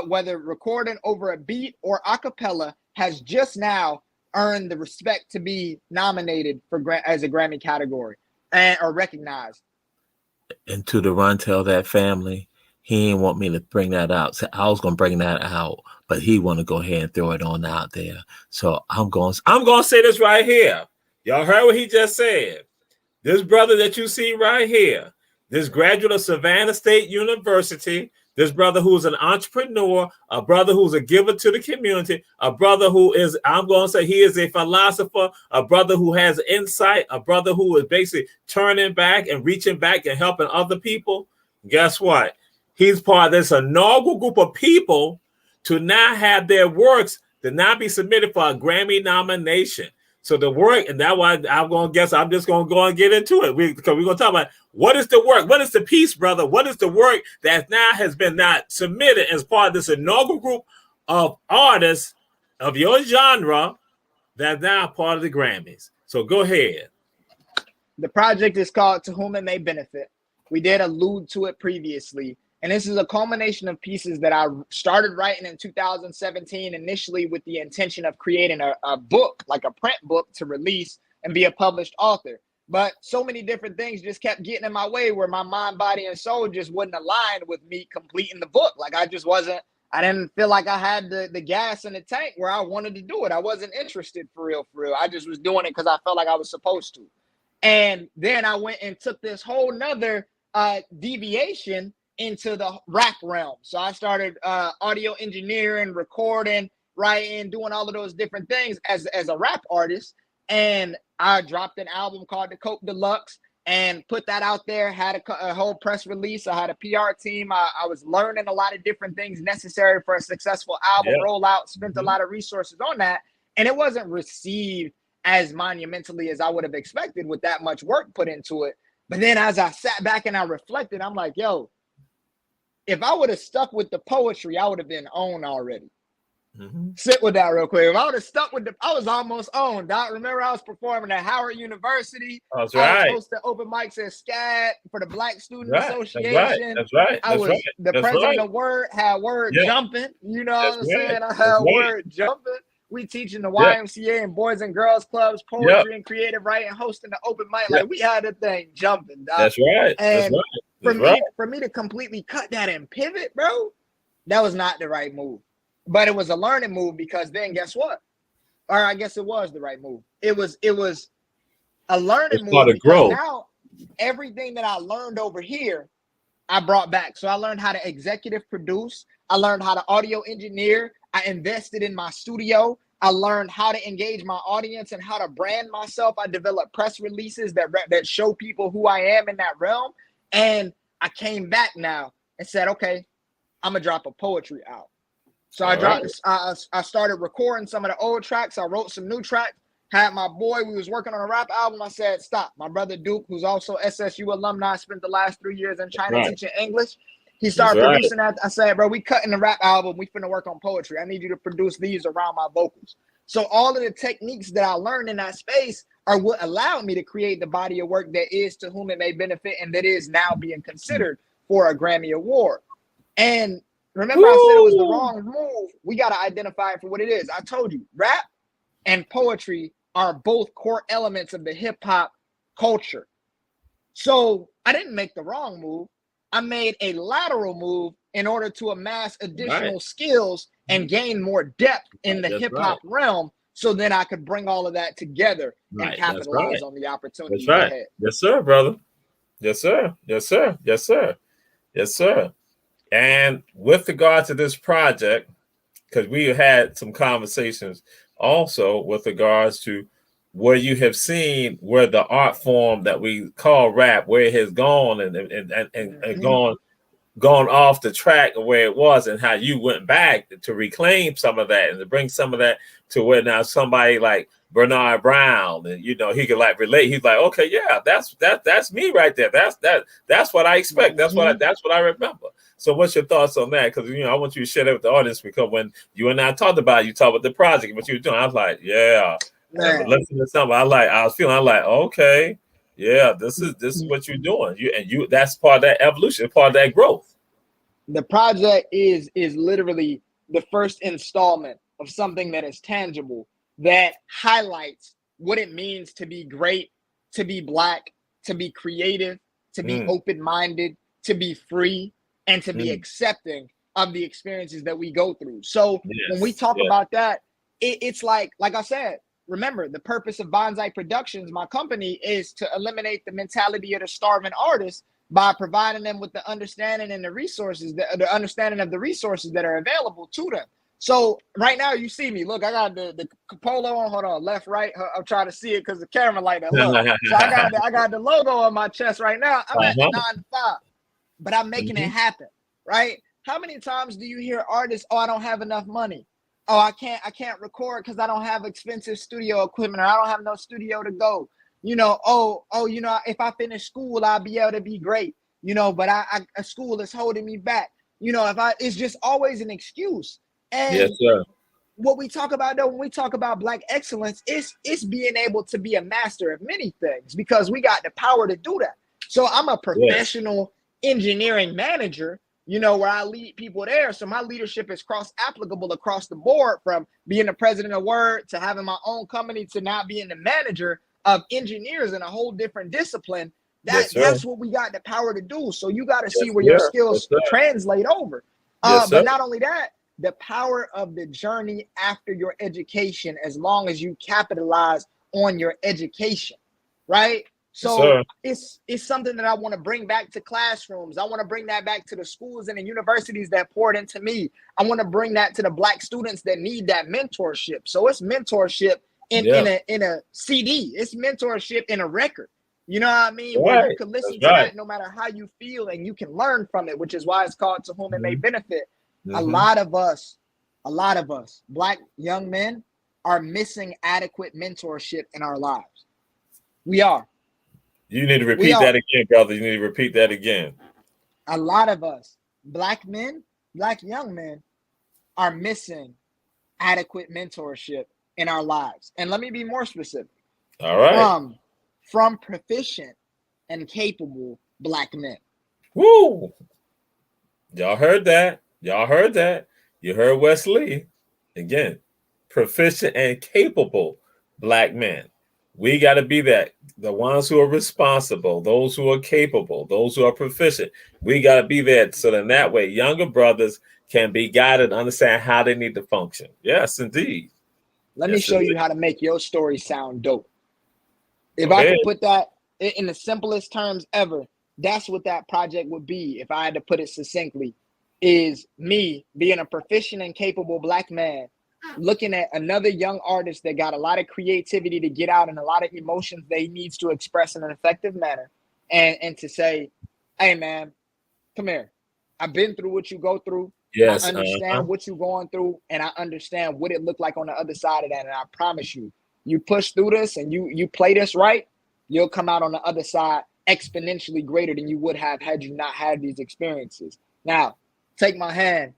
whether recording over a beat or a cappella, has just now earned the respect to be nominated for as a Grammy category or recognized. And to the Run Tell That family, he didn't want me to bring that out. So I was gonna bring that out, but he want to go ahead and throw it on out there. So I'm gonna say this right here. Y'all heard what he just said. This brother that you see right here, this graduate of Savannah State University, this brother who's an entrepreneur, a brother who's a giver to the community, a brother who is, I'm going to say he is a philosopher, a brother who has insight, a brother who is basically turning back and reaching back and helping other people. Guess what? He's part of this inaugural group of people to now have their works to now be submitted for a Grammy nomination. So the work, and that's why I'm going to guess, I'm just going to go and get into it. Because we're going to talk about what is the work, what is the piece, brother, what is the work that now has been not submitted as part of this inaugural group of artists of your genre that's now part of the Grammys. So go ahead. The project is called To Whom It May Benefit. We did allude to it previously. And this is a culmination of pieces that I started writing in 2017, initially with the intention of creating a book, like a print book to release and be a published author. But so many different things just kept getting in my way, where my mind, body, and soul just wouldn't align with me completing the book. Like I didn't feel like I had the gas in the tank where I wanted to do it. I wasn't interested for real. I just was doing it because I felt like I was supposed to. And then I went and took this whole nother deviation into the rap realm. So I started audio engineering, recording, writing, doing all of those different things as a rap artist. And I dropped an album called The Coke Deluxe and put that out there, had a whole press release. I had a PR team. I was learning a lot of different things necessary for a successful album rollout, spent a lot of resources on that. And it wasn't received as monumentally as I would have expected with that much work put into it. But then as I sat back and I reflected, I'm like, yo, if I would have stuck with the poetry, I would have been on already. Sit with that real quick. If I would have stuck with I was almost on. Doc, remember I was performing at Howard University. That's right. I was hosting open mics at SCAD for the Black Student Association. That's right. I was the president of Word, had Word jumping. You know what I'm saying? I had Word jumping. We teaching the YMCA and Boys and Girls Clubs, poetry and creative writing, hosting the open mic. Like we had the thing jumping, Doc. That's right. And for me to completely cut that and pivot, bro, that was not the right move. But it was a learning move, because then guess what? Or I guess it was the right move. It was a learning move. Because now everything that I learned over here, I brought back. So I learned how to executive produce. I learned how to audio engineer. I invested in my studio. I learned how to engage my audience and how to brand myself. I developed press releases that show people who I am in that realm. And I came back now and said, okay, I'm gonna drop a poetry out. So I started recording some of the old tracks. I wrote some new tracks. Had my boy, we was working on a rap album. I said, stop. My brother Duke, who's also SSU alumni, spent the last 3 years in China teaching English. He started producing that. I said, bro, we cutting the rap album. We finna work on poetry. I need you to produce these around my vocals. So all of the techniques that I learned in that space are what allowed me to create the body of work that is To Whom It May Benefit and that is now being considered for a Grammy Award. And remember, I said it was the wrong move. We got to identify it for what it is. I told you, rap and poetry are both core elements of the hip hop culture. So I didn't make the wrong move. I made a lateral move in order to amass additional skills and gain more depth in the hip hop realm, so then I could bring all of that together and capitalize on the opportunities ahead. Yes, sir, brother. Yes, sir. Yes, sir. Yes, sir. Yes, sir. And with regard to this project, because we had some conversations also with regards to where you have seen where the art form that we call rap, where it has gone and gone off the track of where it was, and how you went back to reclaim some of that and to bring some of that to where now somebody like Bernard Brown, and he could like relate. He's like, okay, yeah, that's me right there. That's what I expect. That's what I remember. So what's your thoughts on that? Because I want you to share that with the audience, because when you and I talked about it, you talked about the project, what you were doing. I was like, yeah. Listening to something, I was feeling like, okay, yeah, this is what you're doing. You that's part of that evolution, part of that growth. The project is literally the first installment of something that is tangible, that highlights what it means to be great, to be Black, to be creative, to be open-minded, to be free, and to be accepting of the experiences that we go through. So when we talk about that, it's like I said, remember, the purpose of Bonsai Productions, my company, is to eliminate the mentality of the starving artist by providing them with the understanding and the resources, the understanding of the resources that are available to them. So right now, you see me. Look, I got the polo on. Hold on, left, right. I'm trying to see it because the camera like that. Look, so I got the logo on my chest right now. I'm at 9 to 5, but I'm making it happen, right? How many times do you hear artists, oh, I don't have enough money. Oh, I can't record because I don't have expensive studio equipment, or I don't have no studio to go. If I finish school, I'll be able to be great. But school is holding me back. It's just always an excuse. And yes, sir. What we talk about though, when we talk about Black excellence, it's being able to be a master of many things, because we got the power to do that. So I'm a professional engineering manager, where I lead people there. So my leadership is cross-applicable across the board, from being the president of Word to having my own company to now being the manager of engineers in a whole different discipline. That's what we got the power to do. So you got to see where your skills translate over. But not only that, the power of the journey after your education, as long as you capitalize on your education, right? So it's something that I want to bring back to classrooms. I want to bring that back to the schools and the universities that poured into me. I want to bring that to the Black students that need that mentorship. So it's mentorship in a CD. It's mentorship in a record. You know what I mean? Where you can listen to that no matter how you feel, and you can learn from it, which is why it's called To Whom It May Benefit. A lot of us, Black young men, are missing adequate mentorship in our lives. We are. You need to repeat that again, brother. You need to repeat that again. A lot of us, Black men, Black young men, are missing adequate mentorship in our lives. And let me be more specific. All right. From proficient and capable Black men. Woo! Y'all heard that. You heard Wesley. Again, proficient and capable Black men. We got to be that. The ones who are responsible, those who are capable, those who are proficient. We got to be that, so that that way younger brothers can be guided, understand how they need to function. Yes, indeed. Let me show you how to make your story sound dope. If I could put that in the simplest terms ever, that's what that project would be, if I had to put it succinctly, is me being a proficient and capable Black man looking at another young artist that got a lot of creativity to get out and a lot of emotions that he needs to express in an effective manner, and to say, hey man, come here. I've been through what you go through. I Yes. understand what you're going through, and I understand what it looked like on the other side of that. And I promise you, you push through this and you play this right, you'll come out on the other side exponentially greater than you would have had you not had these experiences. Now, take my hand.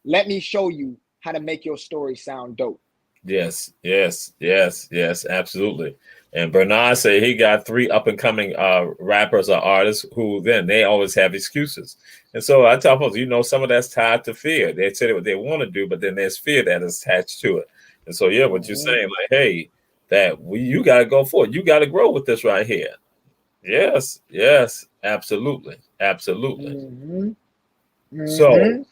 Let me show you how to make your story sound dope. Yes, yes, yes, yes, absolutely. And Bernard said he got 3 up and coming rappers or artists who then they always have excuses. And so I tell folks, some of that's tied to fear. They say what they want to do, but then there's fear that is attached to it. And so yeah, what you're saying, like, hey, you got to go forward. You got to grow with this right here. Yes, yes, absolutely, absolutely. Mm-hmm. Mm-hmm. So,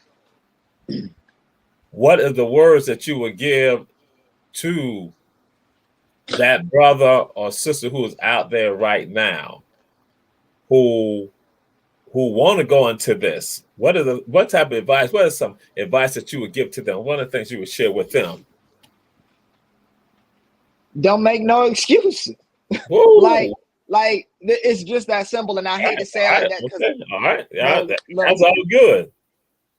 what are the words that you would give to that brother or sister who is out there right now, who want to go into this? What type of advice? What is some advice that you would give to them? One of the things you would share with them? Don't make no excuses. Like it's just that simple, and I hate to say it like that because all right, yeah, that's all good.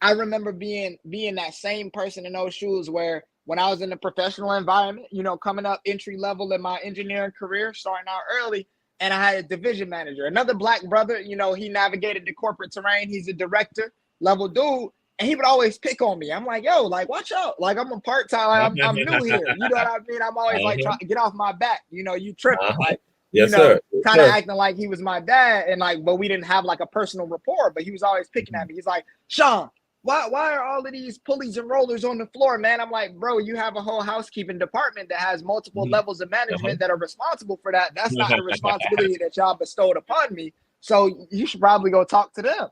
I remember being that same person in those shoes where when I was in the professional environment, coming up entry level in my engineering career, starting out early, and I had a division manager, another black brother, he navigated the corporate terrain. He's a director level dude, and he would always pick on me. I'm like, yo, like, watch out. Like, I'm a part-time, I'm new here. You know what I mean? I'm always like trying to get off my back. You tripping. Like, yes, sir. Kind of acting like he was my dad, and like, but we didn't have like a personal rapport, but he was always picking at me. He's like, Sean, why are all of these pulleys and rollers on the floor, man? I'm like, bro, you have a whole housekeeping department that has multiple levels of management that are responsible for that. That's not the responsibility that y'all bestowed upon me. So you should probably go talk to them.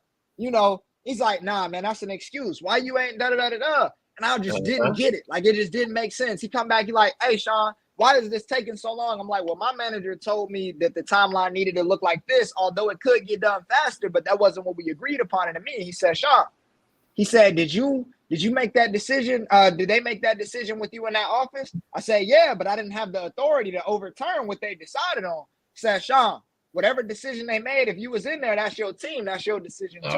He's like, nah, man, that's an excuse. Why you ain't da-da-da-da-da? And I just didn't get it. Like, it just didn't make sense. He come back, he like, hey, Sean, why is this taking so long? I'm like, well, my manager told me that the timeline needed to look like this, although it could get done faster, but that wasn't what we agreed upon. And to me, he said, Sean, he said, did you make that decision? Did they make that decision with you in that office? I said, yeah, but I didn't have the authority to overturn what they decided on. He said, Sean, whatever decision they made, if you was in there, that's your team. That's your decision too.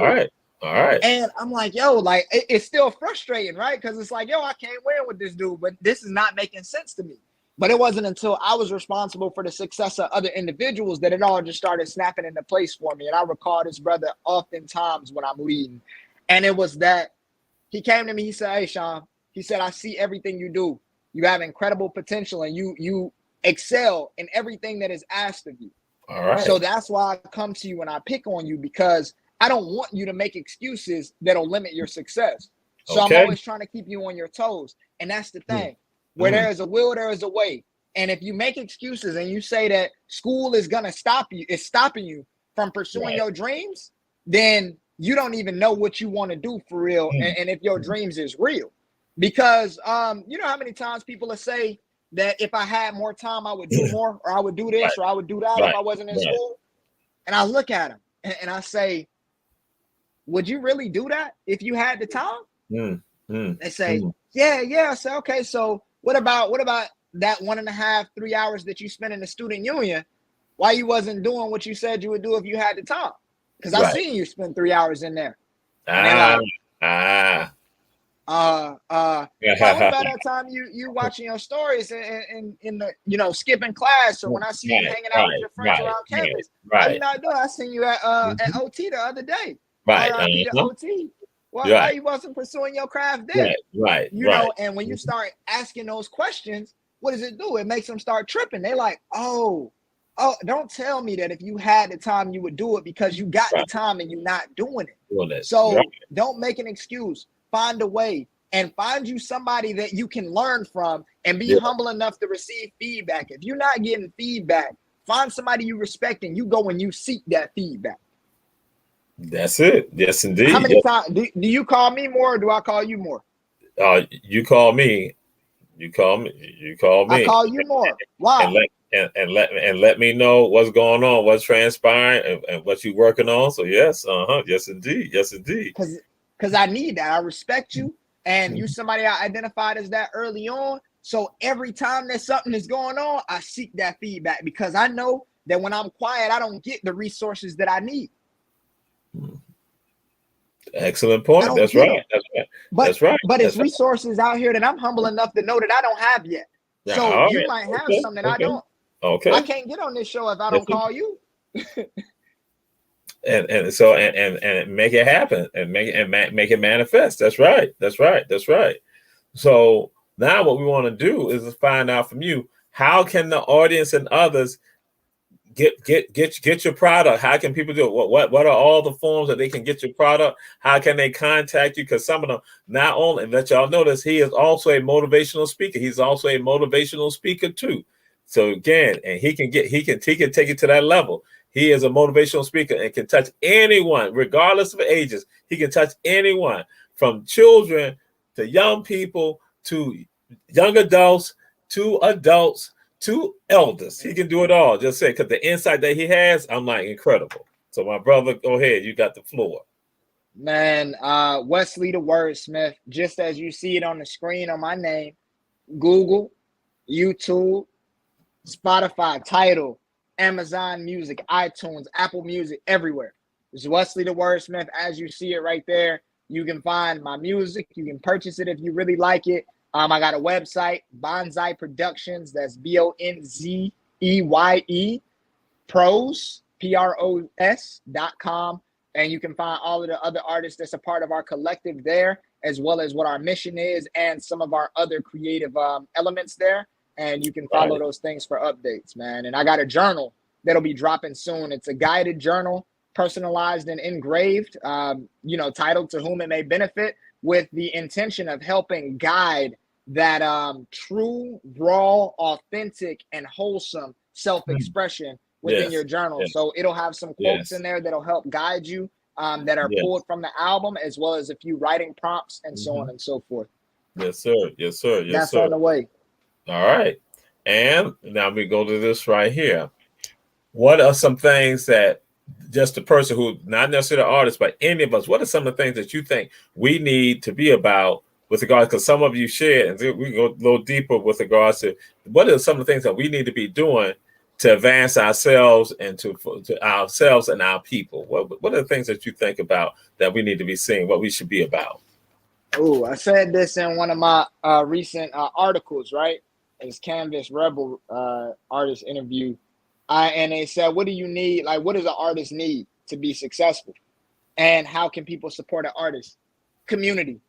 All right. And I'm like, yo, like, it's still frustrating, right? Because it's like, yo, I can't win with this dude, but this is not making sense to me. But it wasn't until I was responsible for the success of other individuals that it all just started snapping into place for me. And I recall this brother oftentimes when I'm leading. And it was that he came to me, he said, hey, Sean, he said, I see everything you do. You have incredible potential and you excel in everything that is asked of you. All right. So that's why I come to you and I pick on you, because I don't want you to make excuses that'll limit your success. So I'm always trying to keep you on your toes. And that's the thing. Where there is a will, there is a way. And if you make excuses and you say that school is going to stop you, it's stopping you from pursuing your dreams, then you don't even know what you want to do for real. And if your dreams is real, because you know how many times people will say that if I had more time, I would do more, or I would do this, or I would do that if I wasn't in school. And I look at them and I say, would you really do that if you had the time? They say, yeah. I say, okay, so what about that 1.5, 3 hours that you spent in the student union? Why you wasn't doing what you said you would do if you had the time? Because I seen you spend 3 hours in there. What about that time you watching your stories in the skipping class, or when I see you hanging out with your friends around campus? How you not doing? I seen you at OT the other day. OT. Why you wasn't pursuing your craft there? And when you start asking those questions, what does it do? It makes them start tripping. They like, oh, don't tell me that if you had the time, you would do it, because you got the time and you're not doing it. So don't make an excuse. Find a way and find you somebody that you can learn from and be humble enough to receive feedback. If you're not getting feedback, find somebody you respect and you go and you seek that feedback. That's it. Yes, indeed. How many times do you call me more, or do I call you more? You call me. You call me. I call you more. Wow. And let me know what's going on, what's transpiring, and what you're working on. So yes, yes indeed. Because I need that. I respect you. And you somebody I identified as that early on. So every time that something is going on, I seek that feedback because I know that when I'm quiet, I don't get the resources that I need. Excellent point. That's right. That's right. That's right. But it's resources out here that I'm humble enough to know that I don't have yet. So you might have something I don't. Okay. I can't get on this show if I don't call you. and so make it happen and make it manifest. That's right. That's right. That's right. So now what we want to do is find out from you, how can the audience and others get your product? How can people do it? What are all the forms that they can get your product? How can they contact you? Because some of them, not only, and let y'all notice, he is also a motivational speaker. He's also a motivational speaker too. So again, and he can take it to that level. He is a motivational speaker and can touch anyone, regardless of ages. He can touch anyone, from children to young people to young adults to adults to elders. He can do it all. Just say, because the insight that he has, I'm like, incredible. So my brother, go ahead. You got the floor. Man, Wesley the Wordsmith, just as you see it on the screen on my name, Google, YouTube, Spotify, Tidal, Amazon Music, iTunes, Apple Music, everywhere. It's Wesley the Wordsmith. As you see it right there, you can find my music. You can purchase it if you really like it. I got a website, Bonsai Productions. That's BONZEYE Pros, PROS.com. And you can find all of the other artists that's a part of our collective there, as well as what our mission is and some of our other creative elements there. And you can follow those things for updates, man. And I got a journal that'll be dropping soon. It's a guided journal, personalized and engraved, titled To Whom It May Benefit, with the intention of helping guide that true, raw, authentic, and wholesome self-expression within your journal. So it'll have some quotes in there that'll help guide you that are pulled from the album, as well as a few writing prompts and so on and so forth. Yes, sir. Yes, sir. Yes, That's sir. on the way. All right. And now we go to this right here. What are some things that just the person who, not necessarily the artist, but any of us, what are some of the things that you think we need to be about with regards, because some of you shared, and we can go a little deeper with regards to what are some of the things that we need to be doing to advance ourselves and to ourselves and our people? What are the things that you think about that we need to be seeing, what we should be about? Oh, I said this in one of my recent articles, right? It's Canvas Rebel artist interview. And they said, what do you need? Like, what does an artist need to be successful? And how can people support an artist? Community.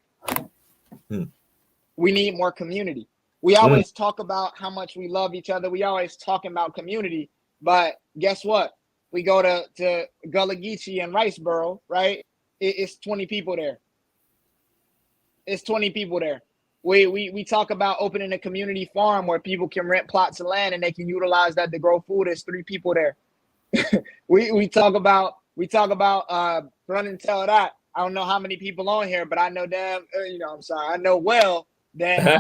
We need more community. We always talk about how much we love each other. We always talking about community. But guess what? We go to Gullah Geechee and Riceboro, right? It's 20 people there. It's 20 people there. We talk about opening a community farm where people can rent plots of land and they can utilize that to grow food. There's 3 people there. we talk about run and tell that. I don't know how many people on here, but I know I know well that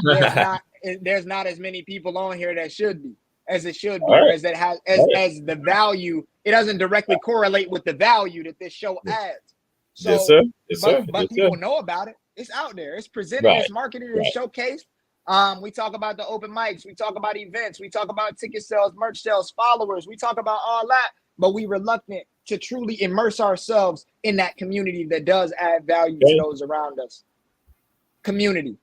there's not as many people on here that should be as it should be, as it has as the value. It doesn't directly correlate with the value that this show adds. So, yes, sir. Yes, sir. But people know about it. It's out there. It's presented. It's marketed. It's showcased. We talk about the open mics. We talk about events. We talk about ticket sales, merch sales, followers. We talk about all that, but we reluctant to truly immerse ourselves in that community that does add value to those around us. Community.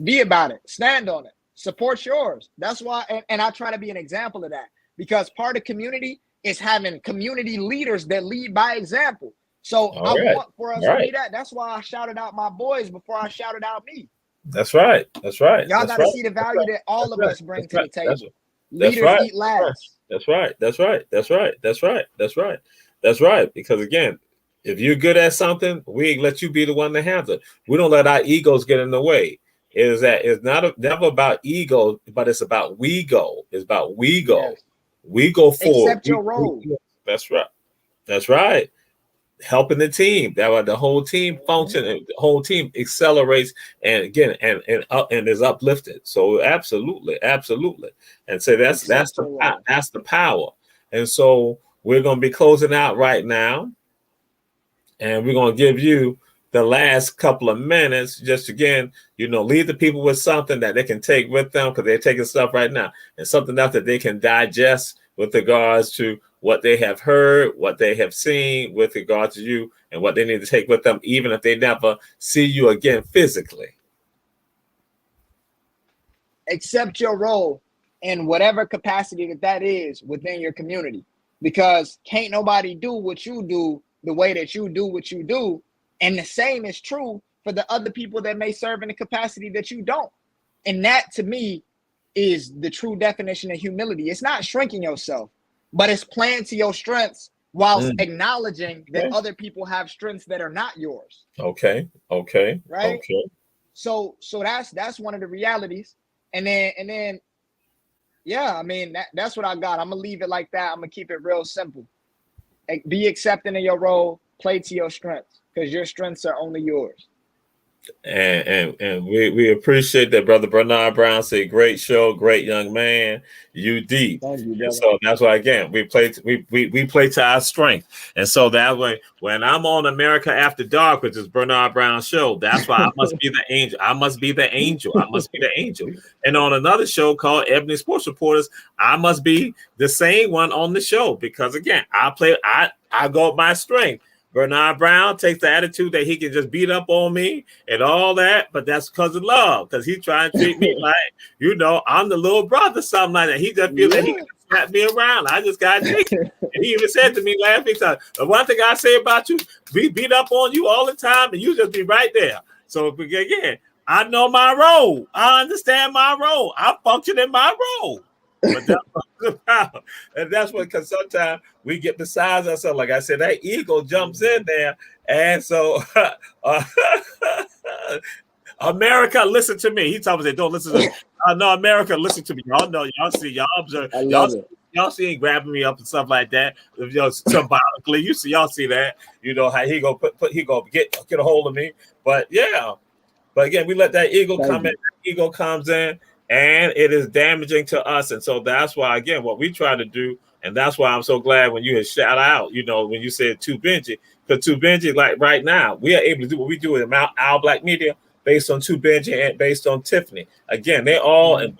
Be about it. Stand on it. Support yours. That's why, and I try to be an example of that, because part of community is having community leaders that lead by example. So I want for us to be that. That's why I shouted out my boys before I shouted out me. That's right. That's right. Y'all got to see the value that all of us bring to the table. Leaders eat last. That's right. That's right. That's right. That's right. That's right. That's right. Because again, if you're good at something, we let you be the one to handle it. We don't let our egos get in the way. It's never about ego, but it's about we go. It's about we go. Yes. We go forward. Accept your role. That's right. That's right. Helping the team, that the whole team function, the whole team accelerates and again and is uplifted. So absolutely, and so that's the power. And so we're going to be closing out right now, and we're going to give you the last couple of minutes, just again, leave the people with something that they can take with them, because they're taking stuff right now, and something else that they can digest with regards to what they have heard, what they have seen with regard to you, and what they need to take with them, even if they never see you again physically. Accept your role in whatever capacity that is within your community, because can't nobody do what you do the way that you do what you do. And the same is true for the other people that may serve in a capacity that you don't. And that, to me, is the true definition of humility. It's not shrinking yourself, but it's playing to your strengths whilst acknowledging that other people have strengths that are not yours. Okay. Right? Okay. So that's one of the realities. And then yeah, I mean, that's what I got. I'm gonna leave it like that. I'm gonna keep it real simple. Be accepting of your role, play to your strengths, because your strengths are only yours. And we appreciate that, Brother Bernard Brown said, great show, great young man, you deep. Thank you, brother. So that's why, again, we play to our strength. And so that way, when I'm on America After Dark, which is Bernard Brown's show, that's why I must be the angel. I must be the angel. And on another show called Ebony Sports Reporters, I must be the same one on the show, because again, I go with my strength. Bernard Brown takes the attitude that he can just beat up on me and all that, but that's because of love, because he's trying to treat me like, I'm the little brother, something like that. He just feels that he can slap me around. I just got to take it. And he even said to me last week, the one thing I say about you, we beat up on you all the time, and you just be right there. So again, I know my role. I understand my role. I function in my role. But that's what it's about. And that's what, because sometimes we get besides ourselves. Like I said, that ego jumps in there. And so America, listen to me. He told me, don't listen to me. No, America, listen to me. Y'all know, y'all see, y'all observe. Y'all see him grabbing me up and stuff like that. Symbolically, y'all see that. How he go get a hold of me. But yeah. But again, we let that ego come in. Ego comes in. And it is damaging to us. And so that's why, again, what we try to do, and that's why I'm so glad when you had shout out, when you said Too Benji, because Too Benji, like right now, we are able to do what we do with Our Black Media based on Too Benji and based on Tiffany. Again, they all, and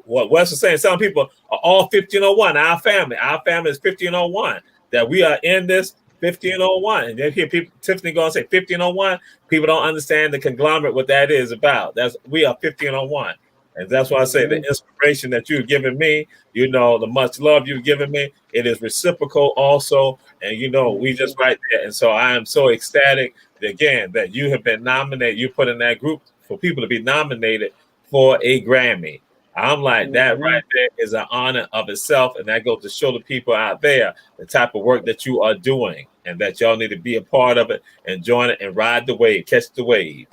what Wes was saying, some people are all 1501. Our family is 1501, that we are in this 1501. And then hear people, Tiffany going to say 1501. People don't understand the conglomerate, what that is about. We are 1501. And that's why I say the inspiration that you've given me, the much love you've given me, it is reciprocal also. And, we just right there. And so I am so ecstatic, again, that you have been nominated. You put in that group for people to be nominated for a Grammy. I'm like, that right there is an honor of itself. And that goes to show the people out there the type of work that you are doing, and that y'all need to be a part of it and join it and ride the wave, catch the wave.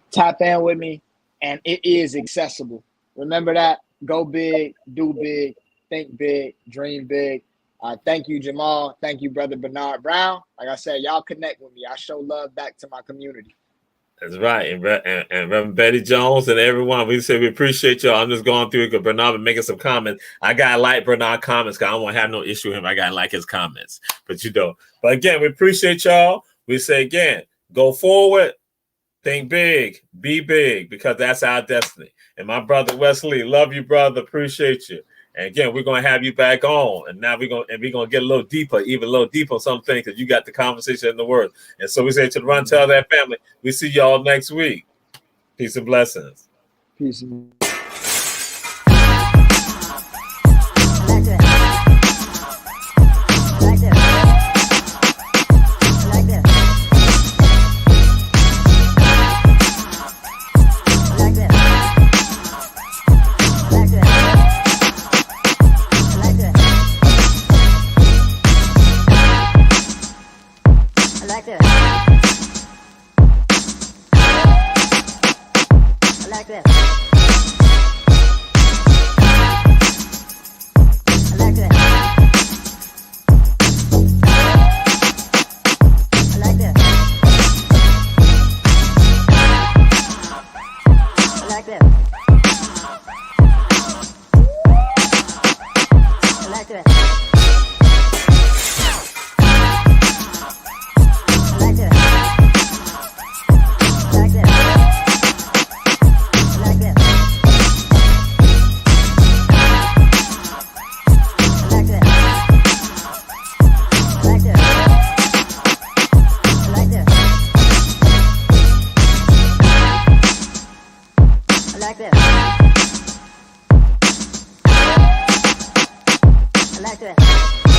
Tap in with me. And it is accessible. Remember that. Go big, do big, think big, dream big. Thank you, Jamal. Thank you, Brother Bernard Brown. Like I said, y'all connect with me. I show love back to my community. That's right. And Reverend Betty Jones and everyone, we say we appreciate y'all. I'm just going through it because Bernard been making some comments. I got to like Bernard comments because I don't want to have no issue with him. I got to like his comments. But But again, we appreciate y'all. We say again, go forward. Think big, be big, because that's our destiny. And my brother Wesley, love you, brother. Appreciate you. And again, we're going to have you back on. And now we're going to get a little deeper, even a little deeper on something, because you got the conversation in the word. And so we say to the Run Tell That family, we see y'all next week. Peace and blessings. Peace. like this. I like this.